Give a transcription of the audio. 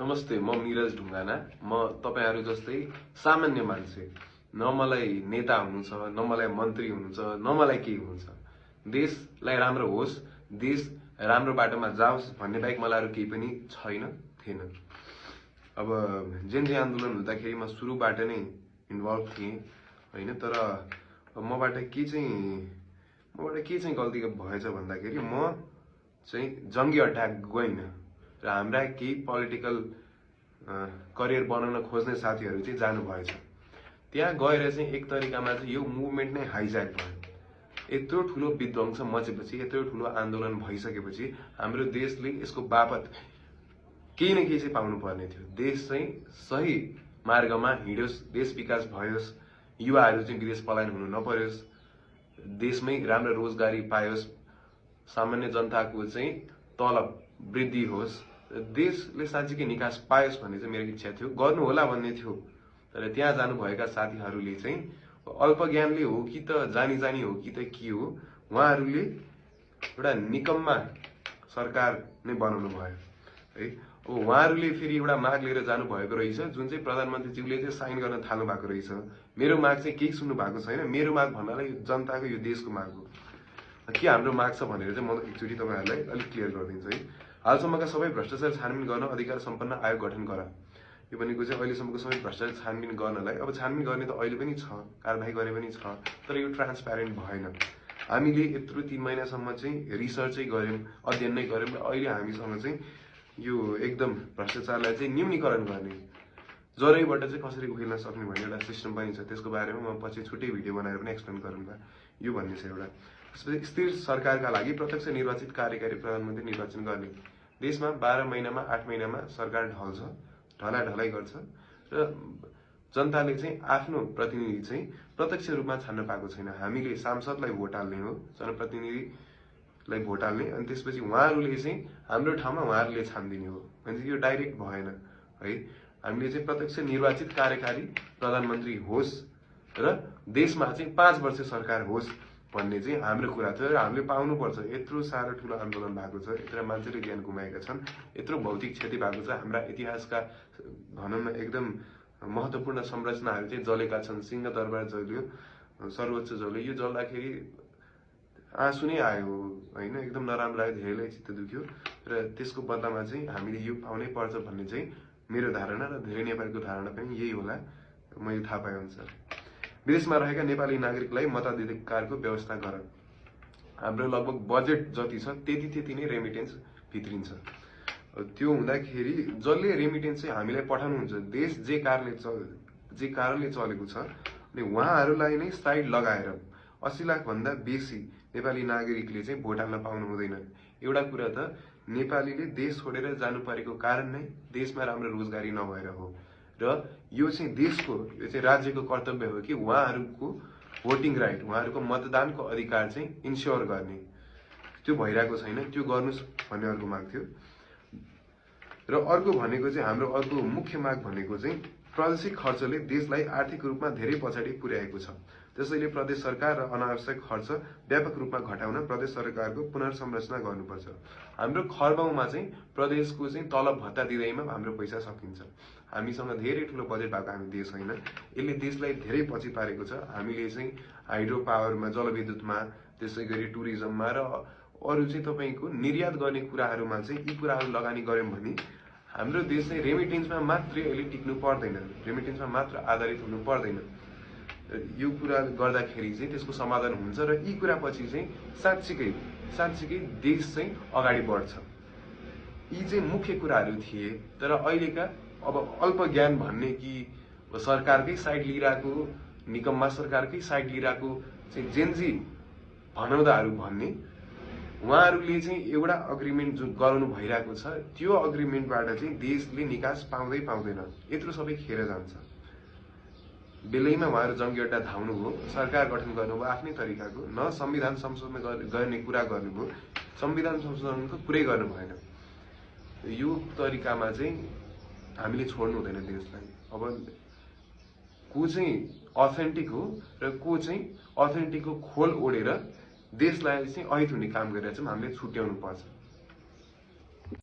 नमस्ते, म नीरज ढुङ्गाना। म तपाईहरु जस्तै सामान्य मान्छे। न मलाई नेता हुनु छ, न मलाई मन्त्री हुनु छ, न मलाई केही हुनु छ। देशलाई राम्रो होस्, देश राम्रो बाटोमा जाओस् भन्ने बाहेक मलाई अरु केही पनि छैन, थिएन। अब जेनजी आन्दोलन हुँदाखेरि म सुरुबाट नै इन्भल्भ थिएँ हैन, तर मबाट के चाहिँ गल्ती भएछ भन्दाखेरि म चाहिँ जंगी अड्डा गइन र हाम्रा केही पोलिटिकल करियर बनाउन खोज्ने साथीहरु चाहिँ जानु भएछ। त्यहाँ गएर चाहिँ एक तरिकामा चाहिँ यो मुभमेन्ट नै हाइज्याक भयो। यत्रो ठूलो विध्वंस मचेपछि, यत्रो ठूलो आन्दोलन भइसकेपछि हाम्रो देशले यसको बापत केही न केही चाहिँ पाउनु पर्ने थियो। देश चाहिँ सही मार्गमा हिड्योस्, देश विकास भयोस्, युवाहरु चाहिँ विदेश पलायन हुनु नपर्योस्, देशमै राम्रो रोजगारी पायोस्, सामान्य जनताको चाहिँ तलब वृद्धि होस्, देशले साँच्चीकै निकास पायोस् भन्ने चाहिँ मेरो इच्छा थियो, गर्नु होला भन्ने थियो। तर त्यहाँ जानुभएका साथीहरूले चाहिँ अल्प ज्ञानले हो कि त जानी हो कि त के हो, उहाँहरूले एउटा निकम्मा सरकार नै बनाउनु भयो है। अब उहाँहरूले फेरि एउटा माग लिएर जानु भएको रहेछ, जुन चाहिँ प्रधानमन्त्रीज्यूले चाहिँ साइन गर्न थाल्नु भएको रहेछ। मेरो माग चाहिँ केही सुन्नु भएको छैन। मेरो माग भन्नाले जनताको यो देशको माग हो। के हाम्रो माग छ भनेर चाहिँ म एकचोटी तपाईहरुलाई अलिक क्लियर गरिदिन्छु है। हालसम्मका सबै भ्रष्टाचार छानबिन गर्न अधिकार सम्पन्न आयोग गठन गर। यो भनेको चाहिँ अहिलेसम्मको सबै भ्रष्टाचार छानबिन गर्नलाई, अब छानबिन गर्ने त अहिले पनि छ, कारबाही गरे पनि छ, तर यो ट्रान्सप्यारेन्ट भएन। हामीले यत्रो 3 महिनासम्म चाहिँ रिसर्चै गर्यौं, अध्ययन नै गर्यौं र अहिले हामीसँग चाहिँ यो एकदम भ्रष्टाचारलाई चाहिँ न्यूनीकरण गर्ने, जरैबाट चाहिँ कसरी उखेल्न सक्ने भन्ने एउटा सिस्टम पनि छ। त्यसको बारेमा म पछि छुट्टै भिडियो बनाएर पनि एक्सप्लेन गरौँला। यो भन्ने छ एउटा। स्थिर सरकारका लागि प्रत्यक्ष निर्वाचित कार्यकारी प्रधानमन्त्री निर्वाचन गर्ने। देशमा 12 महिनामा 8 महिनामा सरकार ढल्छ, ढलाढलै गर्छ र जनताले चाहिँ आफ्नो प्रतिनिधि चाहिँ प्रत्यक्ष रूपमा छान्न पाएको छैन। हामीले सांसदलाई भोट हाल्ने हो, जनप्रतिनिधिलाई भोट हाल्ने, अनि त्यसपछि उहाँहरूले चाहिँ हाम्रो ठाउँमा उहाँहरूले छान्दिने हो। भने यो डाइरेक्ट भएन है। हामीले चाहिँ प्रत्यक्ष निर्वाचित कार्यकारी प्रधानमन्त्री होस् र देशमा चाहिँ 5 वर्ष सरकार होस् भन्ने चाहिँ हाम्रो कुरा थियो र हामीले पाउनुपर्छ। यत्रो सारो ठूलो आन्दोलन भएको छ, यत्रो मान्छेले ज्यान गुमाएका छन्, यत्रो भौतिक क्षति भएको छ, हाम्रा इतिहासका भनौं न एकदम महत्त्वपूर्ण संरचनाहरू चाहिँ जलेका छन्। सिंहदरबार जल्यो, सर्वोच्च जल्यो। यो जल्दाखेरि आँसु नै आयो हैन, एकदम नराम्रो लाग्यो, धेरैलाई चित्त दुख्यो र त्यसको बदलामा चाहिँ हामीले यो पाउनै पर्छ भन्ने चाहिँ मेरो धारणा र धेरै नेपालीको धारणा पनि यही होला, मैले थाहा पाए अनुसार। विदेशमा रहेका नेपाली नागरिकलाई मताधिकारको व्यवस्था गर। हाम्रो लगभग बजेट जति छ त्यति नै रेमिटेन्स भित्रिन्छ। त्यो हुँदाखेरि जसले रेमिटेन्स चाहिँ हामीलाई पठाउनुहुन्छ, देश जे कारणले चलेको छ अनि उहाँहरूलाई नै साइड लगाएर 80 लाख भन्दा बेसी नेपाली नागरिकले चाहिँ भोट हाल्न पाउनु हुँदैन। एउटा कुरा त नेपालीले देश छोडेर जानु परेको कारण नै देशमा राम्रो रोजगारी नभएर हो र यो चाहिँ देशको, यो चाहिँ राज्यको कर्तव्य हो कि उहाँहरूको भोटिङ राइट, उहाँहरूको मतदानको अधिकार चाहिँ इन्स्योर गर्ने। त्यो भइरहेको छैन, त्यो गर्नुस् भन्ने अर्को माग थियो। र अर्को भनेको चाहिँ हाम्रो अर्को मुख्य माग भनेको चाहिँ प्रादेशिक खर्चले देशलाई आर्थिक रूपमा धेरै पछाडि पुर्याएको छ। त्यसैले प्रदेश सरकार र अनावश्यक खर्च व्यापक रूपमा घटाउन प्रदेश सरकारको पुनर्संरचना गर्नुपर्छ। हाम्रो खर्बौंमा चाहिँ प्रदेशको चाहिँ तलब भत्ता दिँदैमा हाम्रो पैसा सकिन्छ। हामीसँग धेरै ठूलो बजेट भएको हामी देश हैन। यसले देशलाई धेरै पछि पारेको छ। हामीले चाहिँ हाइड्रो पावरमा, जलविद्युतमा, त्यसैगरी टुरिज्ममा र अरु चाहिँ तपाईको निर्यात गर्ने कुराहरुमा चाहिँ यी कुराहरु लगानी गर्यौं भने हाम्रो देश चाहिँ रेमिटेन्समा मात्रै अहिले टिक्नु पर्दैन, रेमिटेन्समा मात्र आधारित हुनु पर्दैन। यो कुरा गर्दाखेरि चाहिँ त्यसको समाधान हुन्छ र यी कुरा पछि चाहिँ साँच्चीकै देश चाहिँ अगाडि बढ्छ। यी चाहिँ मुख्य कुराहरु थिए। तर अहिलेका अब अल्प ज्ञान भन्ने कि सरकारकै साइड लिइराको, निकम्मा सरकारकै साइड लिइराको चाहिँ जेनजी भनाउँदाहरु भन्ने, उहाँहरूले चाहिँ एउटा अग्रिमेन्ट जो गराउनु भइराको छ, त्यो अग्रिमेन्टबाट चाहिँ देशले निकास पाउँदैन। यत्रो सबै खेर जान्छ। बेलैमा उहाँहरू जंगी अड्डा धाउनु हो, सरकार गठन गर्नुभयो आफ्नै तरिकाको, न संविधान संशोधन गर्ने कुरा गर्नुभयो, संविधान संशोधनको कुरै गर्नु भएन। यो तरिकामा चाहिँ हामीले छोड्नु हुँदैन देशलाई। अब को चाहिँ अथेन्टिक हो र को चाहिँ अथेन्टिकको खोल ओढेर देशलाई चाहिँ अहित हुने काम गरिरहेछ, हामीले छुट्याउनु पर्छ।